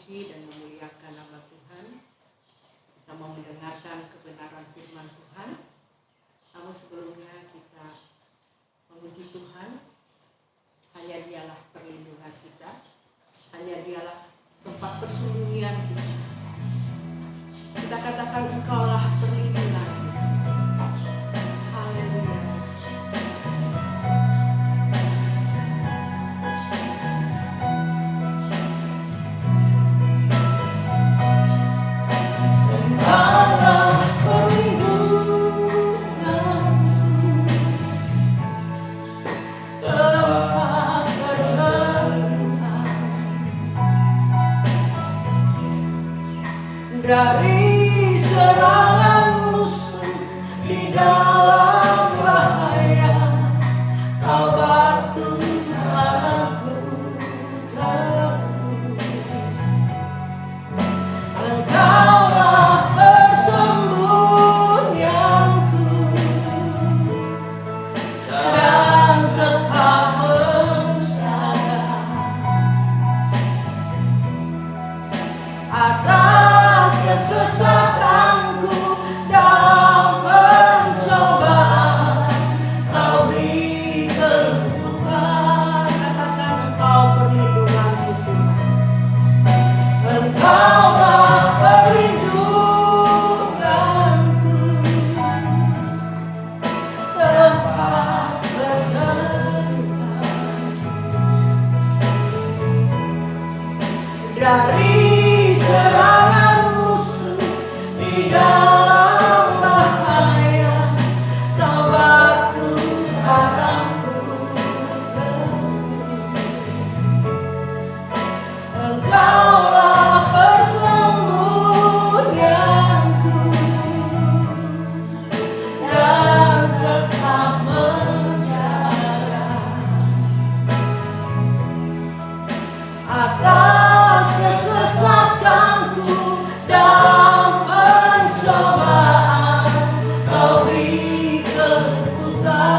memuji dan memuliakan nama Tuhan. Kita mau mendengarkan kebenaran firman Tuhan. Namun sebelumnya kita memuji Tuhan. Hanya Dialah perlindungan kita. Hanya Dialah tempat persembunyian kita. Kita katakan Engkaulah perlindungan kita. Haleluya. Dari serangan musuh di dalam bahaya, Kau batu aku Engkaulah persembunyianku dan tetap menjaga atas kesesakanku dalam pencobaan. Kau beri kekuatan. Katakan Engkau perlindunganku Tuhan. Engkaulah perlindunganku, tempat berlindung dari serangan musuh di dalam bahaya. Kau batu karangku, Engkaulah persembunyianku dan tetap menjaga atas kesesakanku dalam pencobaan. Kau beri kekuatan.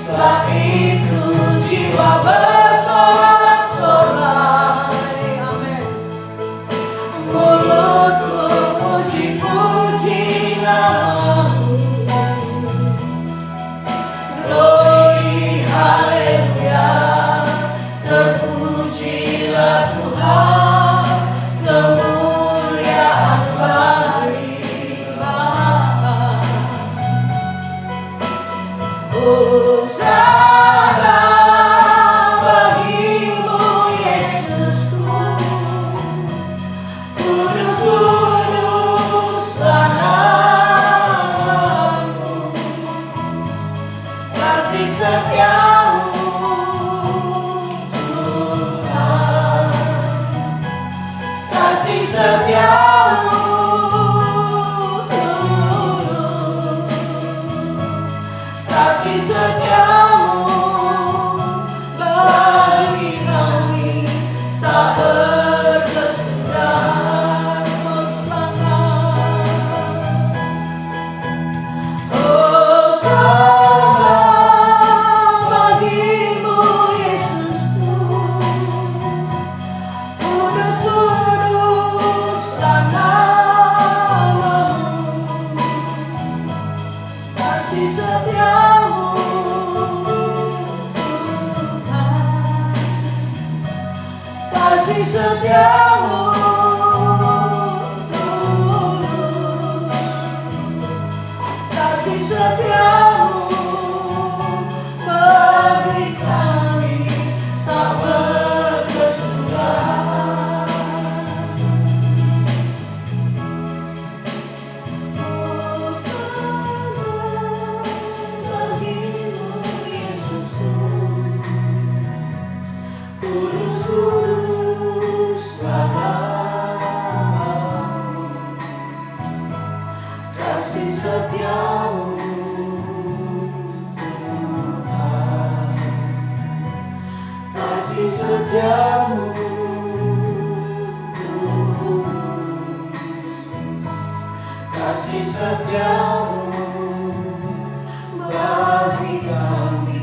Sebab itu jiwa bersorak-sorai. Amin. Mulutku puji-puji namamu. Glory, haleluya. Terpujilah Tuhan, kemuliaan bagi Bapa. Hosana bagimu Yesusku, kudus-kuduslah namamu. Kasih setiamu Tuhan, kasih setiamu Tuhan, kasih setiamu bagi kami tak berkesudahan. Hosana bagimu Yesusku, kudus-kuduslah namamu. Kasih setiamu Tuhan, kasih setiamu Tuhan, kasih setiamu bagi kami tak berkesudahan. Bagimu Yesusku, kudus-kuduslah namamu. Kasih setiamu Tuhan, kasih setiamu Tuhan, kasih setiamu bagi kami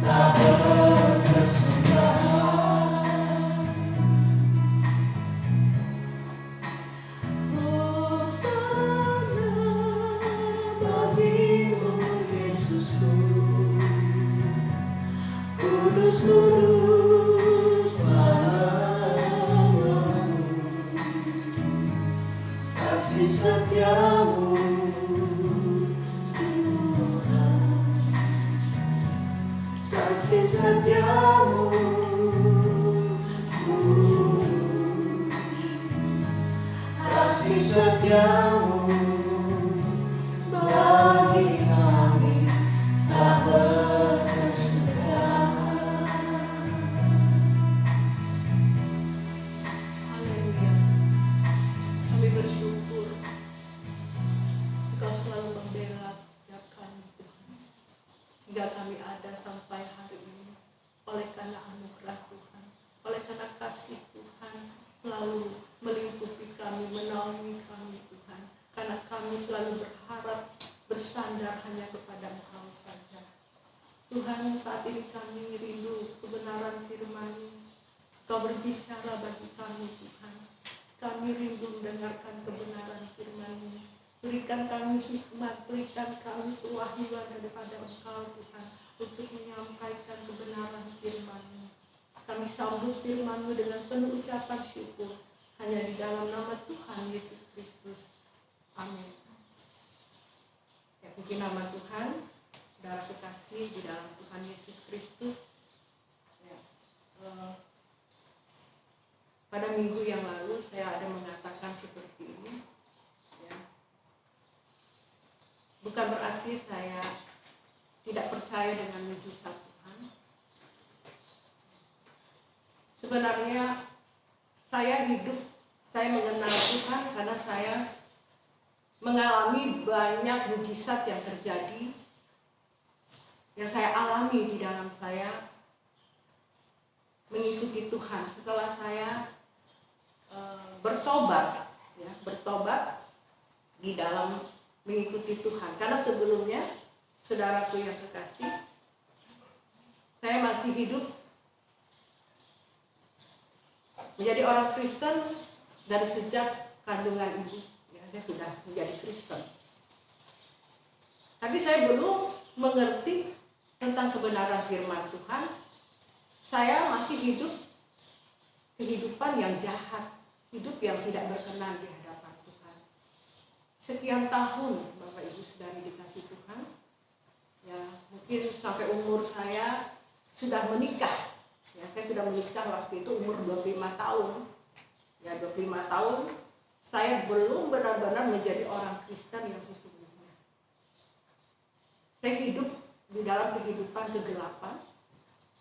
tak berkesudahan. kasih setiamu, kasih setiamu bagi kami tak berkesudahan. Haleluya. Kami bersyukur Engkau selalu membela setiap kami, Tuhan, hingga kami ada sampai hari ini. Oleh karena anugerah Tuhan, oleh karena kasih Tuhan selalu melingkupi kami, menaungi kami, Tuhan. Karena kami selalu berharap bersandar hanya kepada Engkau saja. Tuhan, saat ini kami rindu kebenaran firman-Mu. Kau berbicara bagi kami, Tuhan. Kami rindu mendengarkan kebenaran firman-Mu. Berikan kami hikmat, berikan kami kewahyuan daripada Engkau, Tuhan, untuk menyampaikan kebenaran firman-Mu. Kami sambut firman-Mu dengan penuh ucapan syukur, hanya di dalam nama Tuhan Yesus Kristus. Amin. Ya, puji nama Tuhan, saudara kekasih di dalam Tuhan Yesus Kristus. Ya, pada minggu yang lalu saya ada mengatakan seperti ini. Ya. Bukan berarti saya tidak percaya dengan mujizat Tuhan. Sebenarnya saya mengenal Tuhan karena saya mengalami banyak mujizat yang terjadi, yang saya alami di dalam saya mengikuti Tuhan. Setelah saya bertobat di dalam mengikuti Tuhan. Karena sebelumnya, saudaraku yang kekasih, saya masih hidup menjadi orang Kristen dari sejak kandungan ibu. Ya, saya sudah menjadi Kristen. Tapi saya belum mengerti tentang kebenaran firman Tuhan. Saya masih hidup kehidupan yang jahat, hidup yang tidak berkenan di hadapan Tuhan. Sekian tahun Bapak Ibu Saudari dikasih Tuhan, ya mungkin sampai umur saya sudah menikah. Ya, saya sudah menikah waktu itu umur 25 tahun. Ya, 25 tahun saya belum benar-benar menjadi orang Kristen yang sesungguhnya. Saya hidup di dalam kehidupan kegelapan,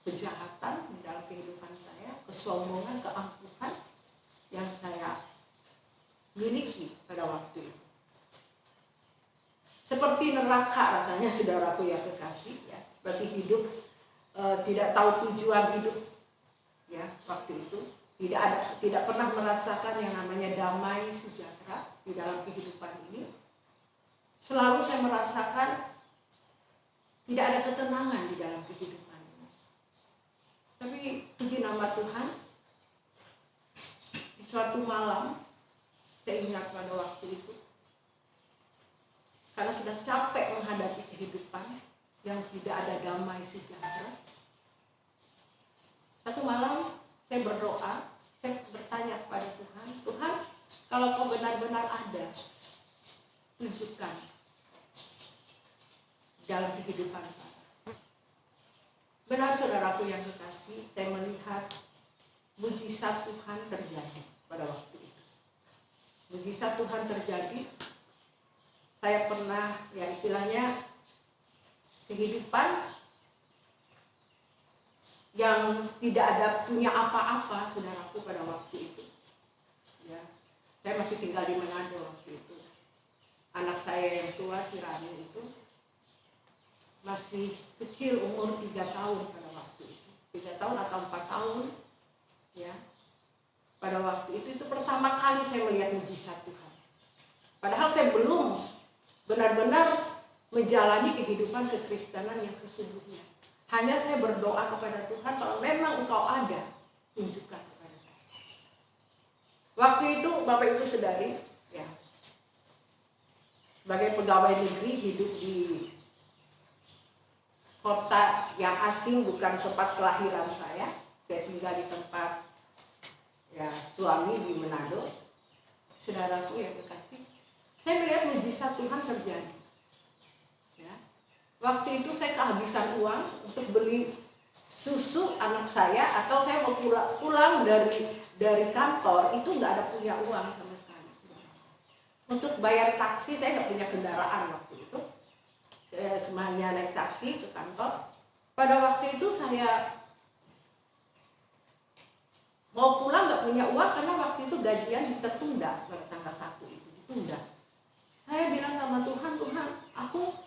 kejahatan di dalam kehidupan saya, kesombongan, keangkuhan yang saya miliki pada waktu itu. Seperti neraka rasanya, saudaraku yang kekasih, ya, seperti hidup tidak tahu tujuan hidup, ya, waktu itu tidak pernah merasakan yang namanya damai sejahtera di dalam kehidupan ini. Selalu saya merasakan tidak ada ketenangan di dalam kehidupan ini. Tapi puji nama Tuhan, di suatu malam saya ingat pada waktu itu, karena sudah capek menghadapi kehidupan yang tidak ada damai sejahtera. Satu malam saya berdoa, saya bertanya kepada Tuhan, Tuhan, kalau Kau benar-benar ada, tunjukkan dalam kehidupan saya. Benar saudaraku yang kekasih, saya melihat mujizat Tuhan terjadi pada waktu itu. Mujizat Tuhan terjadi. Saya pernah, ya istilahnya, kehidupan yang tidak ada punya apa-apa, saudaraku, pada waktu itu. Ya, saya masih tinggal di Manado waktu itu. Anak saya yang tua, si Rani itu, masih kecil, umur 3 tahun pada waktu itu. 3 tahun atau 4 tahun. Ya, pada waktu itu pertama kali saya melihat mujizat Tuhan. Padahal saya belum benar-benar menjalani kehidupan kekristenan yang sesungguhnya. Hanya saya berdoa kepada Tuhan, kalau memang Engkau ada, tunjukkan kepada saya. Waktu itu Bapak Ibu Saudari, ya, sebagai pegawai negeri hidup di kota yang asing, bukan tempat kelahiran saya. Saya tinggal di tempat, ya, suami di Manado. Saudaraku yang kekasih, saya melihat mujizat Tuhan terjadi. Ya. Waktu itu saya kehabisan uang untuk beli susu anak saya, atau saya mau pulang dari kantor itu nggak ada punya uang sama sekali. Untuk bayar taksi saya nggak punya kendaraan waktu itu. Saya semuanya naik taksi ke kantor. Pada waktu itu saya mau pulang nggak punya uang karena waktu itu gajian tertunda pada tanggal 1 itu ditunda. Saya bilang sama Tuhan, Tuhan, aku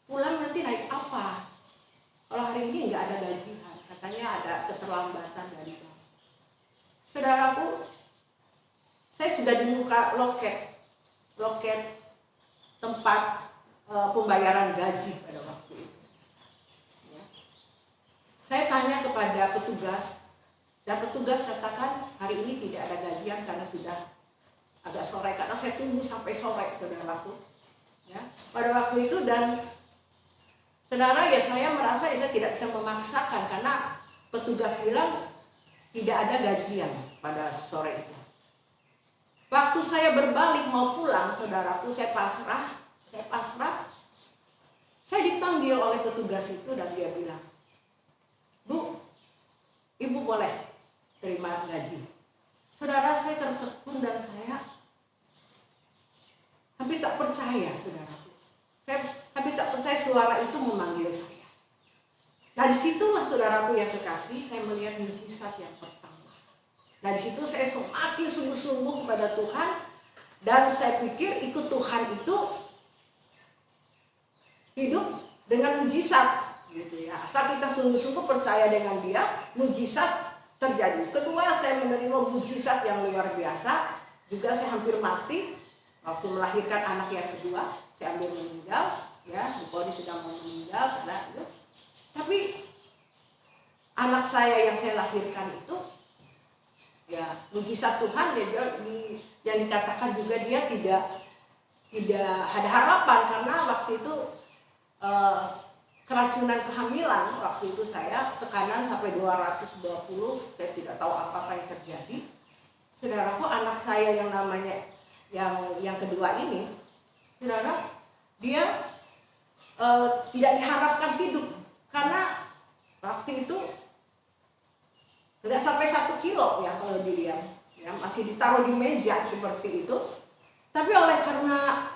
pulang nanti naik apa? Kalau hari ini nggak ada gajian, katanya ada keterlambatan dari bank. Saudaraku, saya sudah dibuka loket tempat pembayaran gaji pada waktu itu. Ya. Saya tanya kepada petugas, dan petugas katakan hari ini tidak ada gajian karena sudah agak sore, karena saya tunggu sampai sore, saudaraku. Ya. Pada waktu itu, dan saudara, ya saya merasa saya tidak bisa memaksakan karena petugas bilang tidak ada gajian pada sore itu. Waktu saya berbalik mau pulang, saudaraku, saya pasrah. Saya dipanggil oleh petugas itu dan dia bilang, Bu, Ibu boleh terima gaji. Saudara, saya tertekun dan saya hampir tak percaya, saudaraku. Saya hampir tak percaya suara itu memanggil saya. Nah, disitulah saudaraku yang kekasih, saya melihat mujizat yang pertama. Nah, disitu saya semakin sungguh-sungguh kepada Tuhan, dan saya pikir ikut Tuhan itu hidup dengan mujizat, gitu ya. Asal kita sungguh-sungguh percaya dengan Dia, mujizat terjadi. Kedua, saya menerima mujizat yang luar biasa. Juga saya hampir mati waktu melahirkan anak yang kedua. Saya hampir meninggal, ya. Bu Kodi sudah mau meninggal karena itu. Tapi anak saya yang saya lahirkan itu, ya, mujizat Tuhan. Yang dikatakan juga dia tidak ada harapan karena waktu itu keracunan kehamilan. Waktu itu saya tekanan sampai 220, saya tidak tahu apa yang terjadi. Saudaraku, anak saya yang namanya yang kedua ini, saudara, dia tidak diharapkan hidup karena waktu itu tidak sampai 1 kilo ya kalau dilihat, ya, masih ditaruh di meja seperti itu. Tapi oleh karena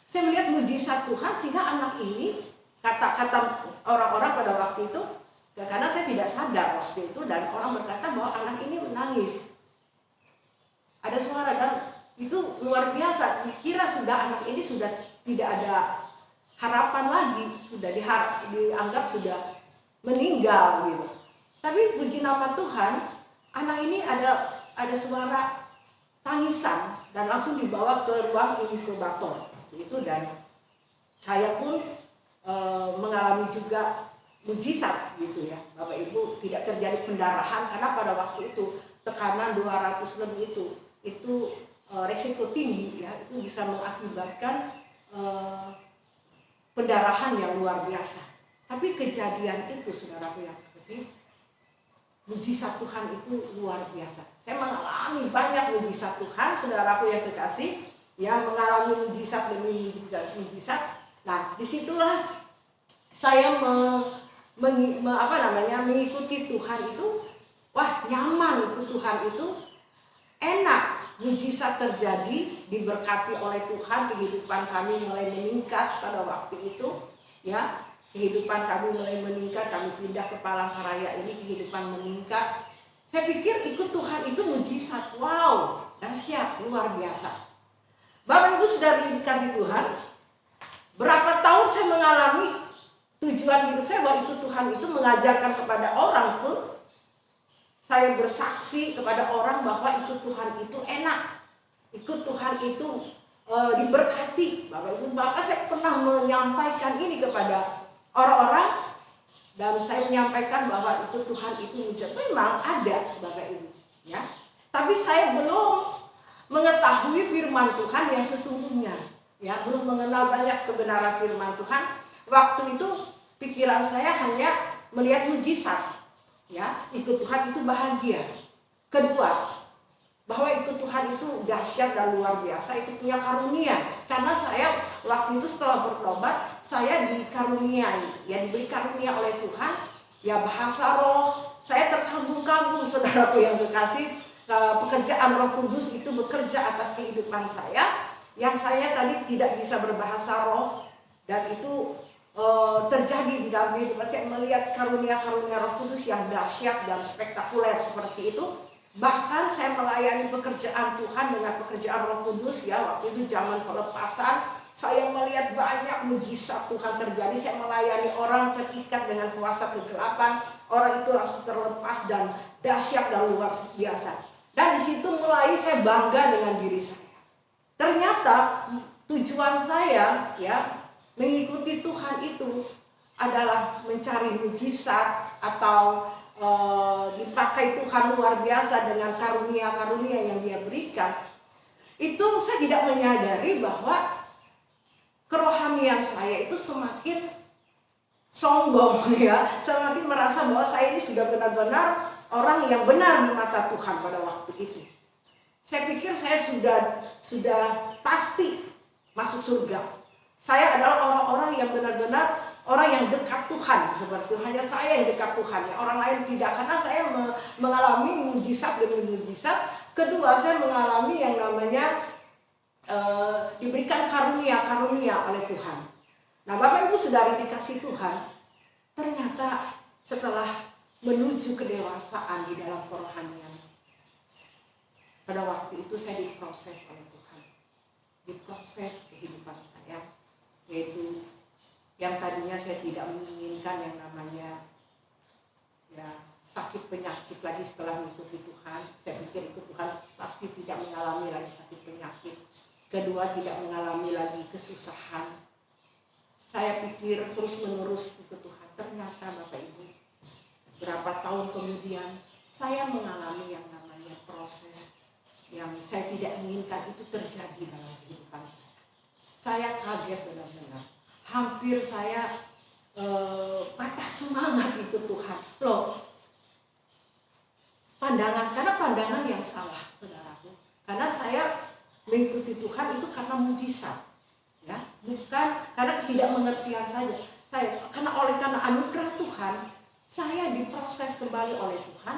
saya melihat mujizat Tuhan, sehingga anak ini, kata-kata orang-orang pada waktu itu, ya, karena saya tidak sadar waktu itu, dan orang berkata bahwa anak ini menangis. Ada suara, dan itu luar biasa. Dikira sudah anak ini sudah tidak ada harapan lagi, sudah dianggap sudah meninggal gitu. Tapi puji nama Tuhan, anak ini ada suara tangisan dan langsung dibawa ke ruang inkubator itu, dan saya pun mengalami juga mujizat gitu ya, Bapak Ibu. Tidak terjadi pendarahan karena pada waktu itu tekanan 200 lebih itu resiko tinggi ya, itu bisa mengakibatkan pendarahan yang luar biasa. Tapi kejadian itu, saudaraku yang kecil, mujizat Tuhan itu luar biasa. Saya mengalami banyak mujizat Tuhan, saudaraku yang kekasih, yang mengalami mujizat demi mujizat. Nah, disitulah saya mengikuti Tuhan itu, wah, nyaman ikut Tuhan itu, enak, mujizat terjadi, diberkati oleh Tuhan, kehidupan kami mulai meningkat pada waktu itu, ya. Kehidupan kami mulai meningkat, kami pindah ke Palangkaraya ini, kehidupan meningkat. Saya pikir ikut Tuhan itu mujizat, wow, dahsyat, luar biasa. Bapak Ibu sudah dikasih Tuhan, berapa tahun saya mengalami tujuan hidup saya bahwa ikut Tuhan itu mengajarkan kepada orang pun. Saya bersaksi kepada orang bahwa ikut Tuhan itu enak, ikut Tuhan itu diberkati, Bapak Ibu. Bahkan saya pernah menyampaikan ini kepada orang-orang, dan saya menyampaikan bahwa ikut Tuhan itu memang ada, Bapak Ibu, ya. Tapi saya belum mengetahui firman Tuhan yang sesungguhnya, ya, belum mengenal banyak kebenaran firman Tuhan. Waktu itu pikiran saya hanya melihat mujizat, ya, ikut Tuhan itu bahagia. Kedua, bahwa ikut Tuhan itu dahsyat dan luar biasa, itu punya karunia. Karena saya waktu itu setelah bertobat, saya dikaruniai, ya, diberi karunia oleh Tuhan Ya bahasa roh, saya terkagum-kagum saudaraku yang kekasih. Pekerjaan Roh Kudus itu bekerja atas kehidupan saya, yang saya tadi tidak bisa berbahasa roh, dan itu terjadi di dalam kehidupan saya. Melihat karunia-karunia Roh Kudus yang dahsyat dan spektakuler seperti itu. Bahkan saya melayani pekerjaan Tuhan dengan pekerjaan Roh Kudus, ya, waktu itu zaman pelepasan. Saya melihat banyak mujizat Tuhan terjadi. Saya melayani orang terikat dengan kuasa kegelapan, orang itu langsung terlepas dan dahsyat dan luar biasa. Dan di situ mulai saya bangga dengan diri saya. Ternyata tujuan saya, ya, mengikuti Tuhan itu adalah mencari mujizat atau dipakai Tuhan luar biasa dengan karunia-karunia yang Dia berikan. Itu saya tidak menyadari bahwa kerohanian saya itu semakin sombong, ya, semakin merasa bahwa saya ini sudah benar-benar orang yang benar di mata Tuhan pada waktu itu. Saya pikir saya sudah pasti masuk surga. Saya adalah orang-orang yang benar-benar orang yang dekat Tuhan, seperti hanya saya yang dekat Tuhan, ya, orang lain tidak, karena saya mengalami mujizat demi mujizat. Kedua, saya mengalami yang namanya diberikan karunia-karunia oleh Tuhan. Nah, Bapak Ibu Saudari dikasih Tuhan, ternyata setelah menuju kedewasaan di dalam kerohanian, pada waktu itu saya diproses oleh Tuhan, diproses kehidupan saya, yaitu yang tadinya saya tidak menginginkan yang namanya, ya, sakit penyakit lagi setelah mengikuti Tuhan. Saya pikir ikut Tuhan pasti tidak mengalami lagi sakit penyakit. Kedua, tidak mengalami lagi kesusahan. Saya pikir terus menerus ikut Tuhan. Ternyata Bapak Ibu, berapa tahun kemudian saya mengalami yang namanya proses yang saya tidak inginkan itu terjadi dalam kehidupan saya. Saya kaget benar-benar. Hampir saya patah semangat ikut Tuhan. Loh, karena pandangan yang salah, saudaraku. Karena saya mengikuti Tuhan itu karena mujizat, ya, bukan karena ketidakmengertian saja. Karena anugerah Tuhan, saya diproses kembali oleh Tuhan.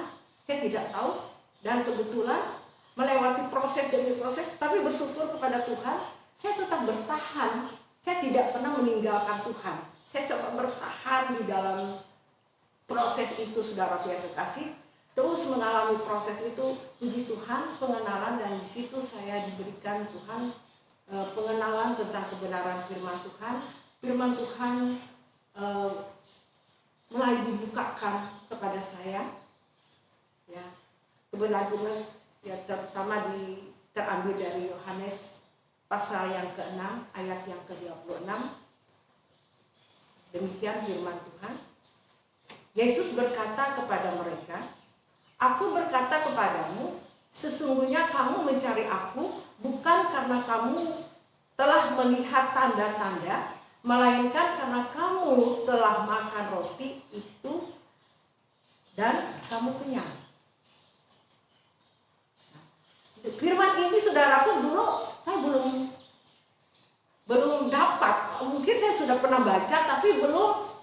Saya tidak tahu, dan kebetulan melewati proses demi proses, tapi bersyukur kepada Tuhan, saya tetap bertahan. Saya tidak pernah meninggalkan Tuhan. Saya coba bertahan di dalam proses itu, saudara yang kekasih. Terus mengalami proses itu, puji Tuhan, pengenalan, dan di situ saya diberikan Tuhan pengenalan tentang kebenaran firman Tuhan. Firman Tuhan mulai dibukakan kepada saya, ya, kebenaran, ya, terutama terambil dari Yohanes pasal yang ke-6 ayat yang ke-26. Demikian firman Tuhan. Yesus berkata kepada mereka, "Aku berkata kepadamu, sesungguhnya kamu mencari aku bukan karena kamu telah melihat tanda-tanda, melainkan karena kamu telah makan roti itu dan kamu kenyang." Firman ini, saudaraku, dulu saya belum dapat. Mungkin saya sudah pernah baca tapi belum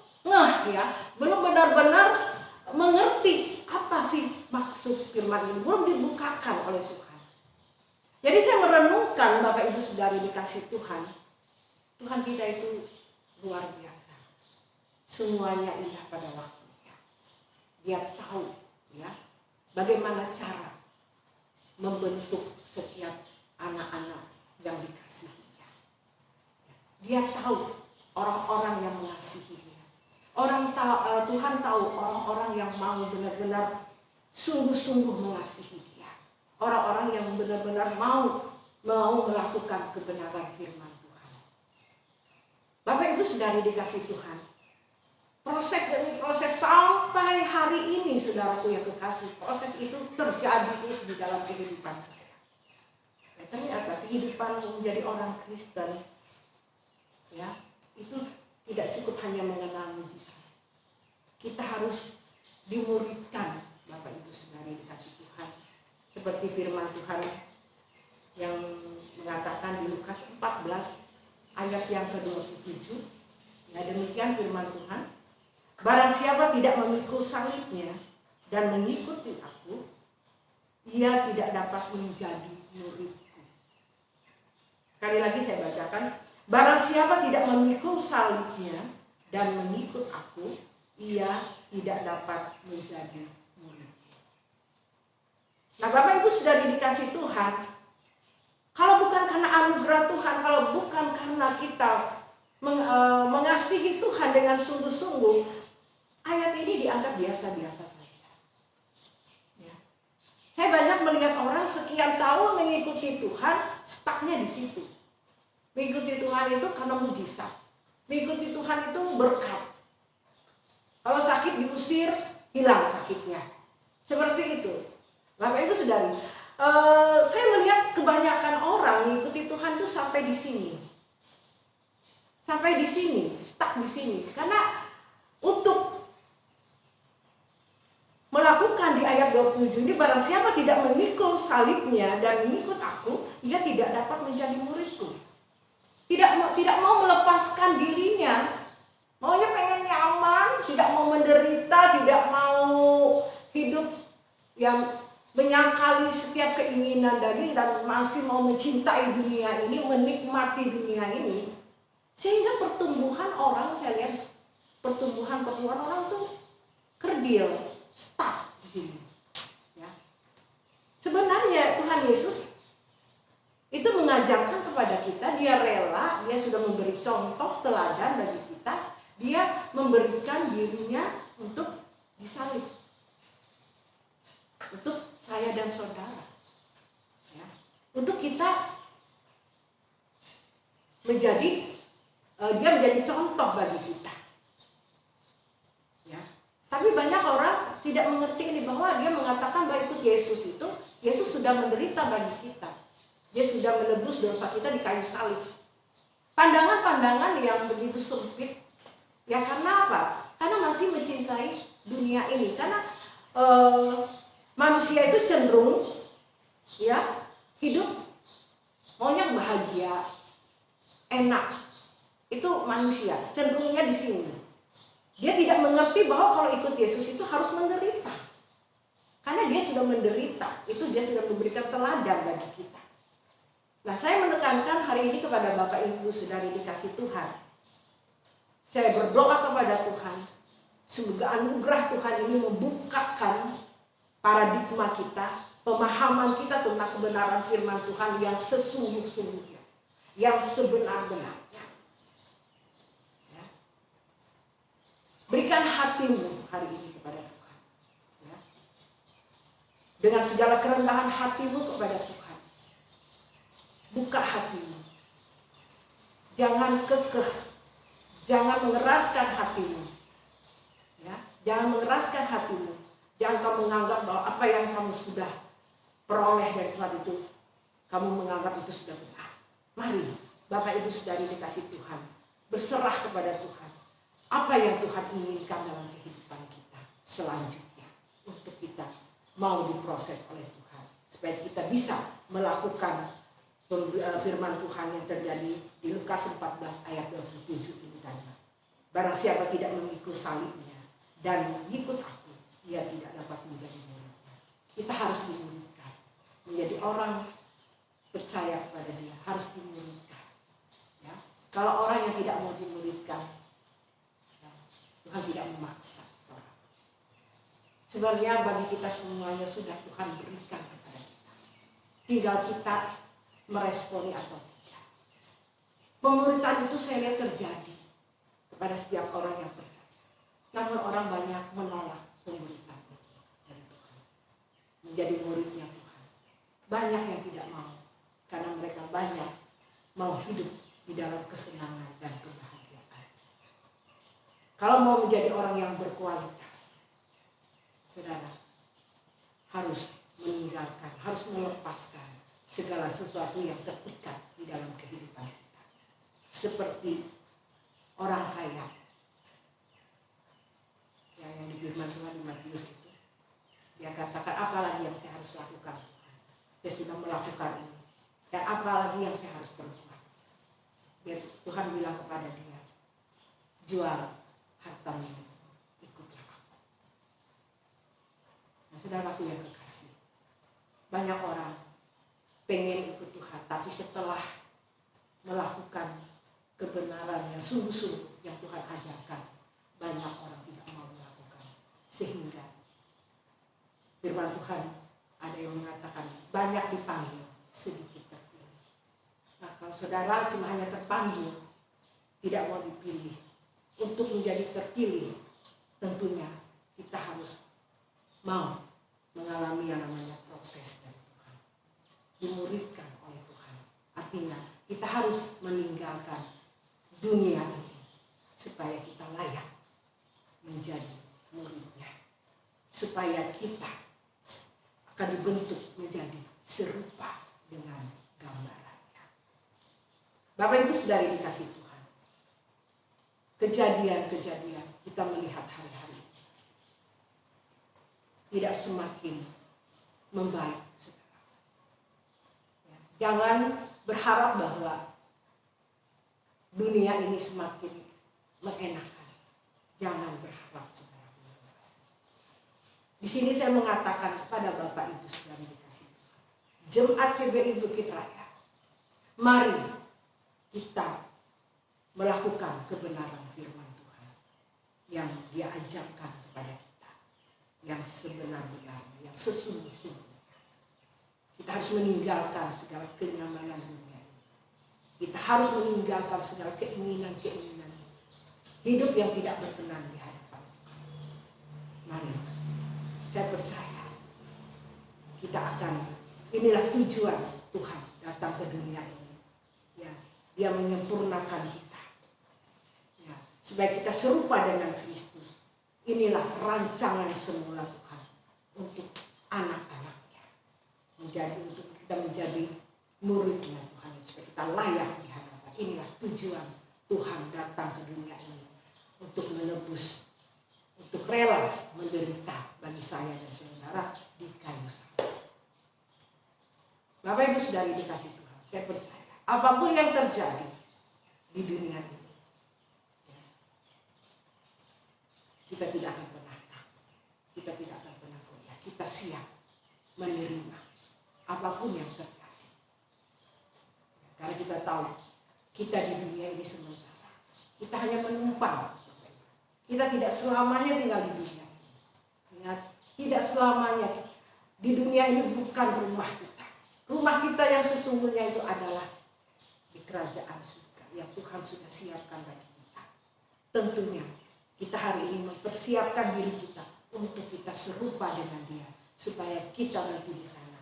belum benar-benar mengerti apa sih maksud firman ini, belum dibukakan oleh Tuhan. Jadi saya merenungkan, Bapak Ibu Saudari dikasih Tuhan, Tuhan kita itu luar biasa. Semuanya indah pada waktunya. Dia tahu, ya, bagaimana cara membentuk setiap anak-anak yang dikasihinya. Dia tahu orang-orang yang mengasihi Dia. Tuhan tahu orang-orang yang mau benar-benar sungguh-sungguh mengasihi Dia. Orang-orang yang benar-benar mau melakukan kebenaran firman Tuhan. Bapak Ibu Saudari dikasih Tuhan, proses demi proses sampai hari ini, saudaraku yang kekasih, proses itu terjadi terus di dalam kehidupan saya. Ya, ternyata kehidupan menjadi orang Kristen, ya, itu tidak cukup hanya mengenal mujizat. Kita harus dimuridkan, Bapak Ibu Saudari dikasih Tuhan, seperti firman Tuhan yang mengatakan di Lukas 14 ayat yang ke-27. Ya, demikian firman Tuhan. Barang siapa tidak memikul salibnya dan mengikuti aku, ia tidak dapat menjadi muridku. Sekali lagi saya bacakan. Barang siapa tidak memikul salibnya dan mengikut aku, ia tidak dapat menjadi muridku. Nah, Bapak Ibu sudah dikasih Tuhan. Kalau bukan karena anugerah Tuhan, kalau bukan karena kita mengasihi Tuhan dengan sungguh-sungguh, ayat ini dianggap biasa-biasa saja. Ya. Saya banyak melihat orang sekian tahun mengikuti Tuhan, stucknya di situ. Mengikuti Tuhan itu karena mujizat. Mengikuti Tuhan itu berkat. Kalau sakit diusir, hilang sakitnya. Seperti itu. Bapak Ibu Saudari, saya melihat kebanyakan orang mengikuti Tuhan itu sampai di sini. Sampai di sini, stuck di sini. Karena untuk melakukan di ayat 27 ini, barang siapa tidak memikul salibnya dan mengikut aku, ia tidak dapat menjadi muridku. Tidak mau melepaskan dirinya, maunya pengen nyaman, tidak mau menderita, tidak mau hidup yang menyangkali setiap keinginan daging dan masih mau mencintai dunia ini, menikmati dunia ini. Sehingga pertumbuhan orang, saya lihat pertumbuhan orang tuh kerdil, stuck di sini. Ya. Sebenarnya Tuhan Yesus itu mengajarkan kepada kita, dia rela, dia sudah memberi contoh teladan bagi kita, dia memberikan dirinya untuk disalib. Untuk saya dan saudara. Ya. Untuk kita menjadi, dia menjadi contoh bagi kita. Ya. Tapi banyak orang tidak mengerti ini, bahwa dia mengatakan bahwa ikut Yesus itu, Yesus sudah menderita bagi kita. Dia sudah menebus dosa kita di kayu salib. Pandangan-pandangan yang begitu sempit. Ya karena apa? Karena masih mencintai dunia ini. Karena manusia itu cenderung ya hidup maunya bahagia, enak. Itu manusia, cenderungnya di sini. Dia tidak mengerti bahwa kalau ikut Yesus itu harus menderita. Karena dia sudah menderita, itu dia sudah memberikan teladan bagi kita. Nah, saya menekankan hari ini kepada Bapak Ibu Saudari dikasih Tuhan. Saya berdoa kepada Tuhan, semoga anugerah Tuhan ini membukakan paradigma kita, pemahaman kita tentang kebenaran firman Tuhan yang sesungguh-sungguhnya, yang sebenar-benarnya. Ya. Berikan hatimu hari ini kepada Tuhan. Ya. Dengan segala kerendahan hatimu kepada Tuhan. Buka hatimu. Jangan kekeh. Jangan mengeraskan hatimu. Ya, jangan mengeraskan hatimu. Jangan kamu menganggap bahwa apa yang kamu sudah peroleh dari Tuhan itu, kamu menganggap itu sudah benar. Mari, Bapak Ibu Saudari dikasih Tuhan, berserah kepada Tuhan. Apa yang Tuhan inginkan dalam kehidupan kita selanjutnya. Untuk kita mau diproses oleh Tuhan. Supaya kita bisa melakukan firman Tuhan yang terjadi di Lukas 14 ayat 27 ini tadi. Barang siapa tidak mengikut salibnya dan mengikut aku, ia tidak dapat menjadi muridnya. Kita harus dimuridkan. Menjadi orang percaya kepada dia, harus dimuridkan. Ya. Kalau orang yang tidak mau dimuridkan, ya, Tuhan tidak memaksa orang. Sebenarnya bagi kita semuanya sudah Tuhan berikan kepada kita. Tinggal kita meresponi atau tidak. Pemuridan itu saya lihat terjadi kepada setiap orang yang percaya. Namun orang banyak menolak pemuridan dari Tuhan. Menjadi muridnya Tuhan. Banyak yang tidak mau. Karena mereka banyak mau hidup di dalam kesenangan dan kebahagiaan. Kalau mau menjadi orang yang berkualitas, saudara, harus meninggalkan, harus melepaskan segala sesuatu yang terikat di dalam kehidupan kita. Seperti orang kaya. Ya, yang di firman Tuhan di Matius itu. Dia katakan, apa lagi yang saya harus lakukan? Saya sudah melakukan ini. Dan apa lagi yang saya harus perbuat? Tuhan bilang kepada dia, jual hartamu, sungguh-sungguh yang Tuhan ajarkan banyak orang tidak mau melakukan. Sehingga firman Tuhan ada yang mengatakan banyak dipanggil, sedikit terpilih. Nah, kalau saudara cuma hanya terpanggil, tidak mau dipilih, untuk menjadi terpilih, tentunya kita harus mau mengalami yang namanya proses dari Tuhan, dimuridkan oleh Tuhan. Artinya kita harus meninggalkan dunia ini supaya kita layak menjadi muridnya, supaya kita akan dibentuk menjadi serupa dengan gambarannya. Bapak Ibu Saudari dikasih Tuhan, kejadian-kejadian kita melihat hari-hari ini tidak semakin membaik. Jangan berharap bahwa dunia ini semakin mengenakan. Jangan berharap, saudara. Di sini saya mengatakan kepada Bapak Ibu Saudara dikasih Tuhan, Jemaat GBI Bukit Raya, mari kita melakukan kebenaran firman Tuhan yang Dia ajarkan kepada kita, yang sebenar-benarnya, yang sesungguh-sungguhnya. Kita harus meninggalkan segala kenyamanan dunia ini. Kita harus meninggalkan segala keinginan-keinginan hidup yang tidak berkenan di hadapan Tuhan. Mari, saya percaya kita akan, inilah tujuan Tuhan datang ke dunia ini. Ya, Dia menyempurnakan kita. Ya, supaya kita serupa dengan Kristus. Inilah rancangan semula Tuhan untuk anak-anaknya. Untuk kita menjadi muridnya Tuhan. Supaya kita layak di hadapan. Inilah tujuan Tuhan datang ke dunia ini. Untuk menebus, untuk rela menderita bagi saya dan saudara di kayu salib. Bapak Ibu Saudari dikasih Tuhan, saya percaya apapun yang terjadi di dunia ini, kita tidak akan pernah takut, kita tidak akan pernah goyah, kita siap menerima apapun yang terjadi. Karena kita tahu kita di dunia ini sementara, kita hanya menumpang. Kita tidak selamanya tinggal di dunia ini. Ingat, tidak selamanya di dunia ini bukan rumah kita. Rumah kita yang sesungguhnya itu adalah di kerajaan surga yang Tuhan sudah siapkan bagi kita. Tentunya kita hari ini mempersiapkan diri kita untuk kita serupa dengan Dia, supaya kita nanti di sana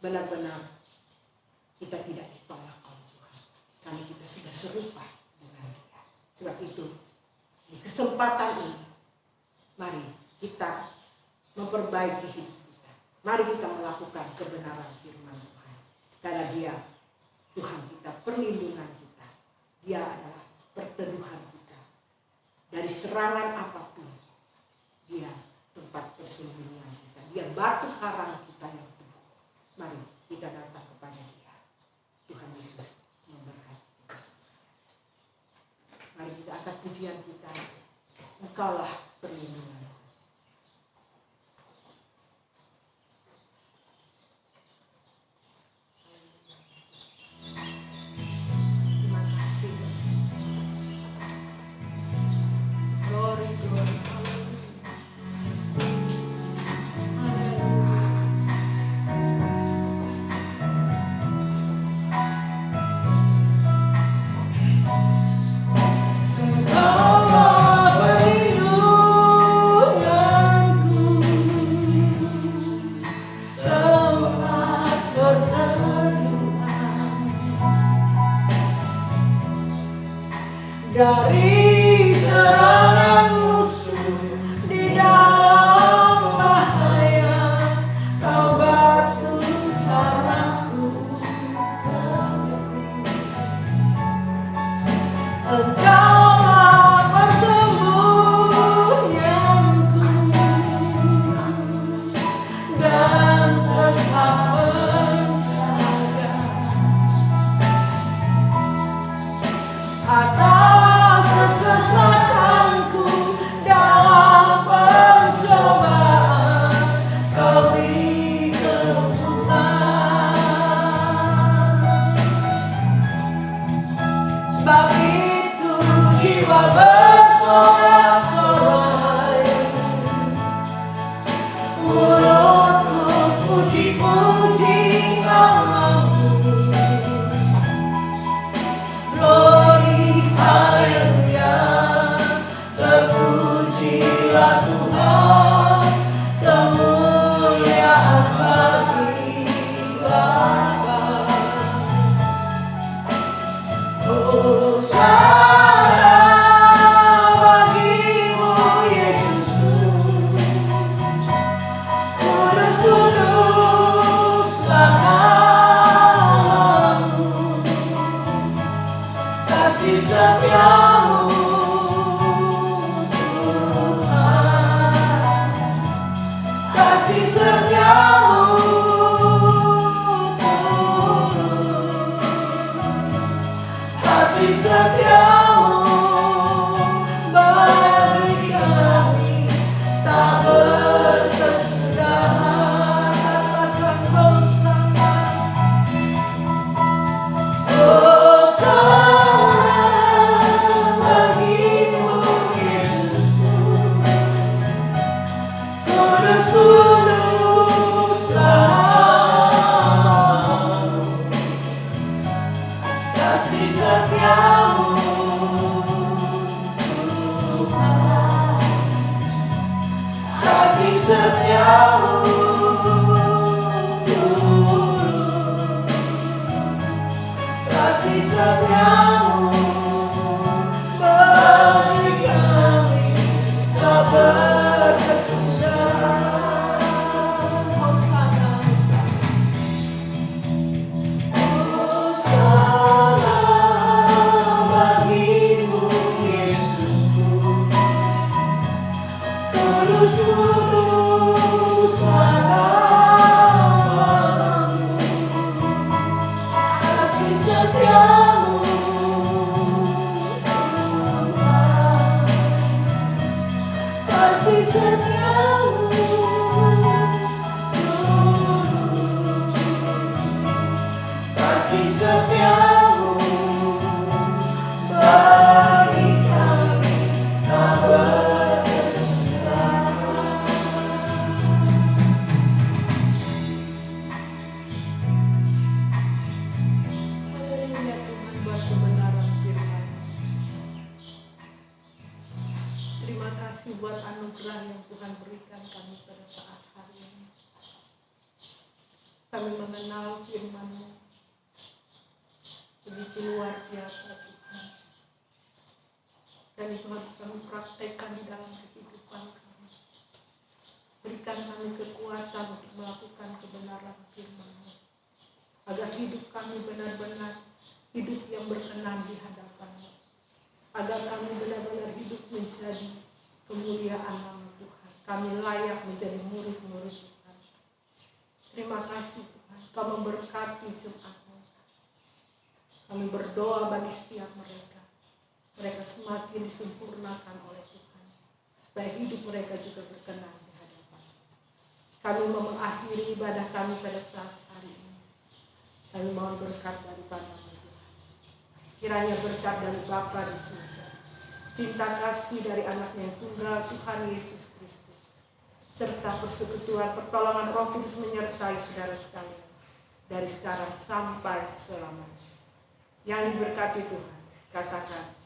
benar-benar kita tidak ditolak oleh Tuhan, karena kita sudah serupa dengan Dia. Sebab itu di kesempatan ini, mari kita memperbaiki hidup kita. Mari kita melakukan kebenaran firman Tuhan. Karena Dia, Tuhan kita, perlindungan kita. Dia adalah perteduhan kita. Dari serangan apapun, Dia tempat persembunyian kita. Dia batu karang kita yang teguh. Mari kita datang kepada Dia. Tuhan Yesus memberkati kita semua. Mari kita angkat pujian kita. Engkaulah perlindungan. Terima kasih. Glory, glory. Engkaulah pelindung setiamu, kasih setiamu bagi kami tak berkesudahan. Hosana bagimu Yesusku, tulus-tulus padamu, kasih setiamu, kasih setiamu, kasih setiamu bagi kami tak berkesudahan. Haleluya Tuhan buat kebenaran firman. Terima kasih buat anugerah yang Tuhan berikan kami pada saat hari ini. Kami mengenal firman-Mu begitu luar biasa Tuhan. Dan itu harus kami praktekkan di dalam kehidupan kami. Berikan kami kekuatan untuk melakukan kebenaran firman-Mu, agar hidup kami benar-benar hidup yang berkenan di hadapan-Mu, agar kami benar-benar hidup menjadi kemuliaan nama Tuhan. Kami layak menjadi murid-murid Tuhan. Terima kasih Tuhan, Kau memberkati jemaat-Mu. Kami berdoa bagi setiap mereka. Mereka semakin disempurnakan oleh Tuhan, supaya hidup mereka juga berkenan di hadapan. Kami mau mengakhiri ibadah kami pada saat hari ini. Kami mohon berkat daripada-Mu Tuhan. Kiranya berkat dari Bapa di surga, cinta kasih dari Anaknya yang tunggal Tuhan Yesus Kristus, serta persekutuan pertolongan Roh Kudus menyertai saudara sekalian dari sekarang sampai selamanya. Yang diberkati Tuhan, katakan